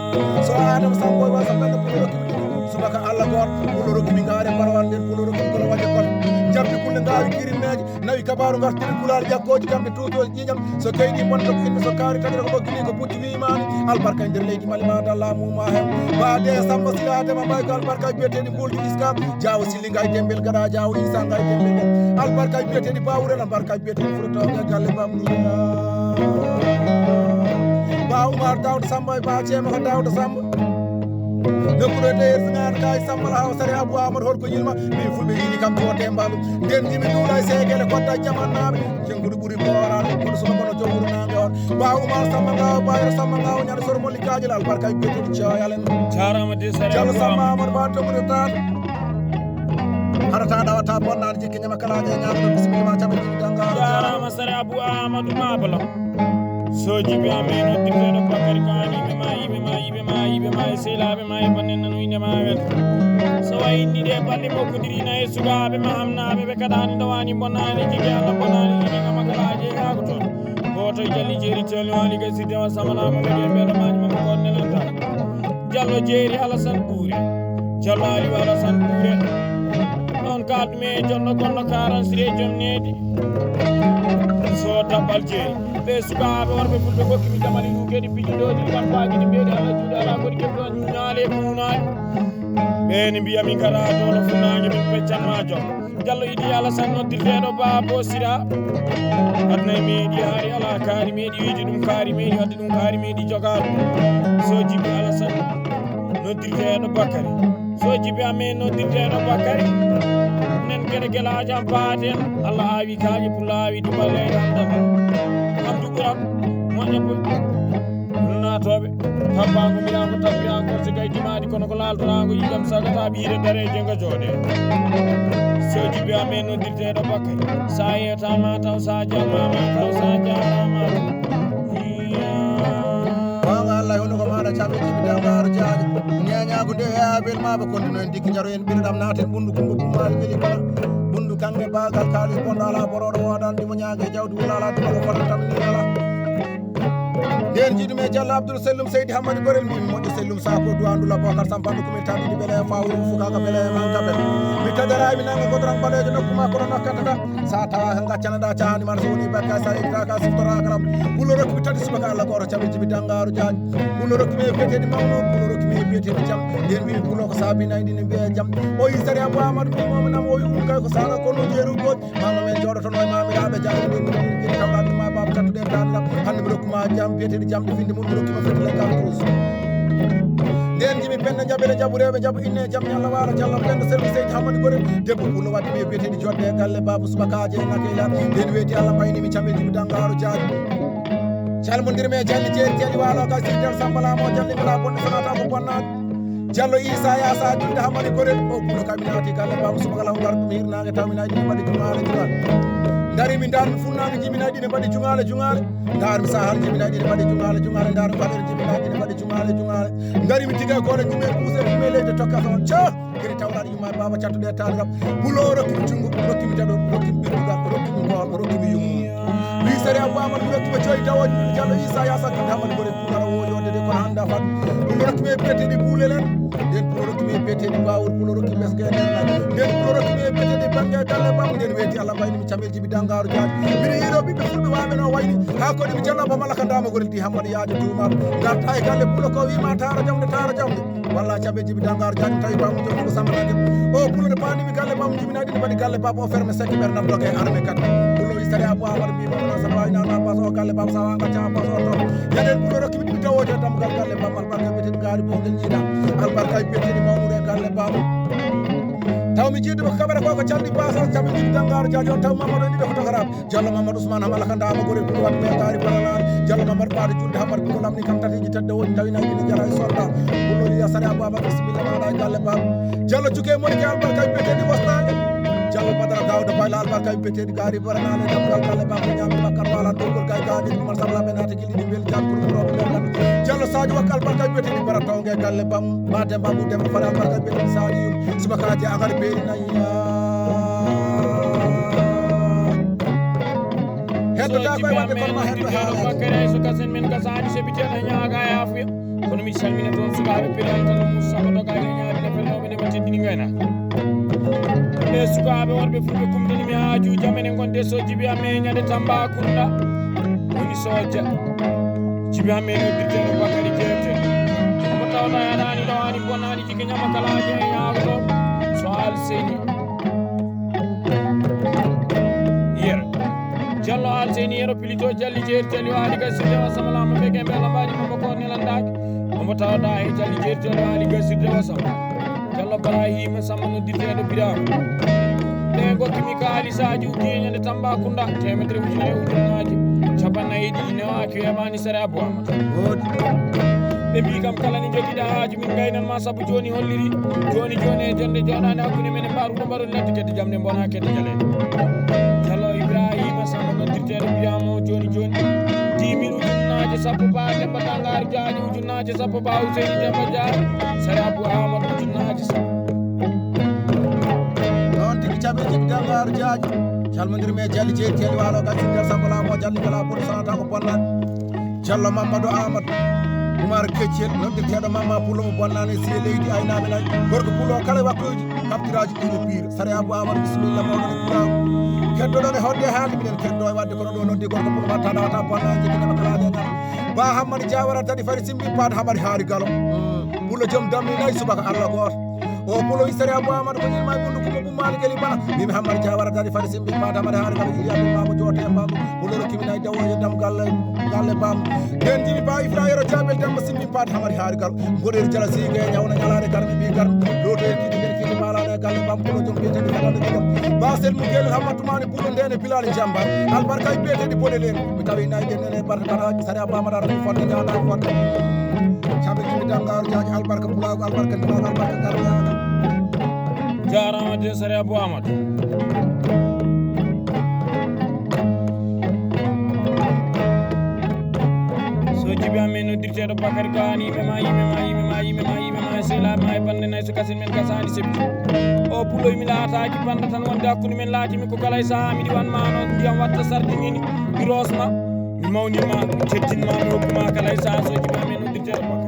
so Adama Sambol wa sapenda Poulo rokkime subaka Allah goto Poulo rokkimi gaare Barwan nder Poulo rokkimi kono wadde kol jamdi kulle ngawi kirinneji nawi kabaru gartiri kulal jakkoji kamɓe tutoji ƴiƴam so keyɗi bonta ko inde so kaari tagire ko ɓoggini ko pucci wimani albarka e nder leydi malima dalla muma hen baade Samba Siladema ɓay ko albarka e biyeteɗi Mboldi Iskam Diawo Silli ngay Dembel gaɗa Diawo Issa ngay Dembel albarka e biyeteɗi Bawrel albarka e biyeteɗi Fouta galle bam ba Oumar Daouda Samba e ba Ceema ko Daouda Samba nokkuɗo te yersinade ka e Samba Haw Sare Abou Amadou holko yilma min fulɓe yiini kam jote mbaɗu nden jimi duuɗa e seeguele kodda jamannaɓe jenggudu ɓuuri boorade kono suma kono jowuru nangue on ba Oumar Samba Ngaw bayro Samba Ngaw ñande soro molli kajel albarka e biyeteɗi coyalen jarama de Sare Diallo Samba Amadou Ba tomude taɗo harata ɗawata bonnade jikki ñama kalaje e ñagoɗo bisimillama caɓe jibi danga jarama Sare Abou Amadou Mabalo so jibi amen noddirteɗo Bakary Kani yiɓe ma e sehlaɓe ma e bannen nano indema wet so wayinni de balɗe mokkodirina e sukaɓe ma hamnaɓe ɓe kaɗani dawani bonnani jigui Allah bonnani jiɗiga makalaji e yago toon goto e jalli jeeri tolni wali ga siddema samanama ɓeɗe mbeɗo maji mama gonnelanta Diallo jeeri Alassane Bouré Diallo Aliou Alassane Bouré ɗon kaldume e jonno gonno karansire joom needi so dabbal jeeri ɓe sukaɓe worɓe fulɓe gokkimi damani ɗukeɗi pijiɗoji kam paguiɗi mbeɗi Allah juuɗe ala kodi keɓɗon ñuñale e kunaji ɓeni mbiyami gara downo funnague min peccanma joom Diallo Idi Alassane noddirteɗo Babo Sira adna e meeɗi haari ala kaari meeɗi wiide ɗum kaari meeɗi wadde ɗum kaari meeɗi jogaɗum so jibi Alassane noddirteɗo Bakary so jibi amen noddirteɗo Bakary nen gueɗe guelaji am paaten Allah awi kaaƴe pour laawi dubaleyde hamdama hamdu ɓuram moƴƴa boy natoɓe tabbango mbiɗa ko tabbiri encore so gay dimadi kono ko laltorango yijam sagata ɓiire dareje nga jooɗe so jibi amen noddirteɗo Bakary sa yetama taw sa jammama taw sa jarama gonga Allah hono ko maɗa caɓe jibi dangaro jaaƴo ñañago nde e abel maɓe kontino en digui jaro en ɓiɗaɗam naaten ɓundu kumba bummali beeli kala ɓundu kangue bagal kalis bonɗo ala boroɗo woɗandimo ñague e jawdi wula ala duma ko fota tamni ala nden jiɗum e Diallo Abdoul Sellum Seydi Hammadou Gorel mbimi moƴƴo Sellum Sako duwandula Bocar Sampando komin taɗiɗi beele e fawru fukaka beele e mankaɓe mi tadarami nangue godoran ɓalejo nokkuma kono nokkatata sa tawa hen gaccanaɗa cahani man so woni bakka sa yettaka siftorakaram ɓullo rokkimi tati subaka Allah goto caɓe jibi dangaru diagne ɓullo rokkimi e biyeteɗi mawnour ɓullo rokkimi e biyeteɗi jaam nden mbimi ɓullo ko sabinayɗi ne mbiye jaam o yi Sari Abou Amadou mbimominam o yi kay ko saga kono jeeru goji mama men joɗotono e mamiraɓe jangde ɗi tawɗaɗi ma baba tattuɗe daɗiɗam hande mi rokkuma jaam biyeteɗi jamɗe finde mum mi rokkima fete leggal tous nden jimi penne jaɓele jaɓu rewɓe jaɓu inne jaam ñalla wala Diallo pende Sellum Seydi Hammadou Gorel debbo ɓullo wadde ɓe biyeteɗi joɗɗe e galle Babou Subakaji e Nakila nden weeti Allah paynimi caɓe jibi dangaro jaaji calmodirmi e jalli jeeri jeeɗi walo ka sidel Samba Lamo jallibila bonde sonata ko bonnade Diallo Issa Yassa julde Hammadou Gorel o ɓuuro kami naati galle Babou Subaka lam gar ɗum hirnage tawminaji ɗi mbaɗi jumala jumal dari min dar mi funnaɓe jibinaji ɗi mbaɗi jungale dar mi sahal jibinaji ɗi mbaɗi jungale dar mi waɗere jibinaji ɗi mbaɗi jungale dari mi tiga koɗe jume pousse jume leyde tokka toon ca kedi tawlaɗo yumma baba cattuɗe tali kam pulo rokkimi cungu rokkimi daɗo rokkimi ɓirdugal rokkimi gol rokkimi yummu wi sari abou amadou rokkimi coyi tawoji ɗum diallo issa yasakkiɗe hamadi gore pulara woyode de kono handa fat ɗum rokkimi e beteɗi puulelen nden pulo rokkimi e beteɗi bawol pulo rokkimi ɓesgueɗennaji nden pulo rokkimi e beteɗi banggue galle bammo nden weeti allah wayni mi camel jibi dangaru jaaji mbiɗa yiiɗo ɓiɓɓe fulɓe waɓe no wayni ha kodi mi janno bamala ka ndama gorel di hammadi yaajo tumal garta e galle pulo ko wima tara jamde walla camel jibi dangaru jaaji tawi bammo jom ko samanade o pulo de panimi galle bammo jibinaɗi ɗi mbaɗi galle baba o ferme sekki ɓernam dogue armé kat pulo sari abou amadou mbimamana saɗa wawi nana bas o galle baba sawa gacca bas o toon yaɗen pulo rokkimi ɗiɗi tawoje damgal galle baba albarka beteɗi gaari bogel jiiɗa albarka beteɗi mawnude e galle baba taw mi jiiɗi ko kaɓere ko calɗi basas caɓe jiɗi dangaru jaaji on taw mamadou ɗiɗo ko togaraɓe diallo mamadou ousmane hamala ka ndama gore pulo waɗ ɓe gaari bananare diallo mamadou baade julde hammadi pulo lamni kam tatiji tedde woni tawi nayi ine jara e soldat pulo yiya sari abou amadou bisimilla maɗa e galle baba diallo cuke monike albarka beteɗi wasnague diallo badara dawda bayla albarka beteɗi gaari baranale damgal galle baba ñami makkar wala dogol kay gaadi ɗumar sablaɓe naati gilɗiɗi beeli jaggour ɓuroɓe ɓerɗan diallo sadio wakka albarka beteɗi bara tawge galle bam ma demba mu demba fara albarka beteɗi sali yum subakaji agari beeri nayya heddoda koye wadde kono ma heddo haalabakkere so kasen men gasani sebiteɗa ñaaga yaafuya kono mi salmina toon sukaɓe piral tan moussaba dogage ñaaɓi nefernoɓe ndeɓa teddini gaynaka ɓe sukaɓe wonɓe fulɓe kumdanimi haaju jamene gonde so jibi amen ñande Tambacounda woni soja jibi amen noddirteɗo Bakary Diété omo tawɗa yaɗani ɗowani bonnani jigui ñama kalaji e ñaagoto so Alseyni yero diallo Alseyni yero pilito jalli jeeri tali waali gasirde wasamalama ɓeke mbela mbaɗi momo ko nelandaki omo tawɗa e jalli jeeri tali waali gasirde wasama diallo Ibrahima Samba noddirteɗo Birama ɓe gokkimi kaalisaji ujiñande Tambacounda temedere ujunnaji capannayyi ɗiɗi newaki weɓani sere abou amadou ɓe mbi kam kala ni joguiɗa haaju min gaynanma saabu joni holliri joni e jonde joɗani hakkude men e mbaruɗo mbaɗon ledde kedde jamde bona kedde jalede diallo Ibrahima Samba noddirteɗo Birama o joni 10 000 ujunnaje sappo ba Demba Dangaru Jaaji ujunnaje sappo ba Ouseyni Demba Diar sere abou amadou ujunnaje sappo caɓe jibi dangaru jaaji calmodirmi e jalli jeeri teli walo gasi nder Samba Lamo jalli kala boɗo sanata ko bonnani diallo Mamadou Amadou Oumar Keccel noddirteɗo mamma pulo mo bonnani e siye leydi aynaɓe nayi gorko pulo kala wakkoji kaftiraji ɗino pire sare abou amadou bisimilla mawɗo e purago keddoɗon e hodde haalde minen keddo e wadde kono ɗo noddi gorko pulo watta tawata bonnani jibinema kalaje ñam ba hammadi diawara tadi fari simbi paade haɓari haari galo pulo joom dammi nayi subaka Allah goto o pulo sare abou amadou ko ñilma bundu ko bummani geli bana mimi hammadi diawara tadi fari simbi paade haɓari haari galo iri abou mamo joote e mbamo pulo rokkimi nayi dawoje dam galle bam nden jimi ba ifrayero jaɓel demba simbi paade haɓari haari galo mboɗeri jala sigue e ñawna ñalade garmi mbi gar loto e kiɗi nder kiɗi malane e galle bam pulo joom biyeteɗi fatande ɗigam basel mu gel hammatumani pulo ndene bilali jambar albarka e biyeteɗi boɗe len mi tawi nayi ɗennene barde baraji sare abou amadou ara fodde ñawna fodde caɓe jimi dangaru jaaji albarka pulago albarka ndimago albarka garñaga jarama de sare abou amadou so jibi amen noddirteɗo Bakary Kane yimema sehlaɓe ma e bande nayyi so kasen men gasani sebti o puloy mi laataki banda tan wonde hakkude men laatimi ko kala e saaha miɗi wanma noon ndiyam watta sardinini mi rosma mi mawnima mi ceddinma mi hokkuma kala e saaha so jibi amen noddirteɗo Bakary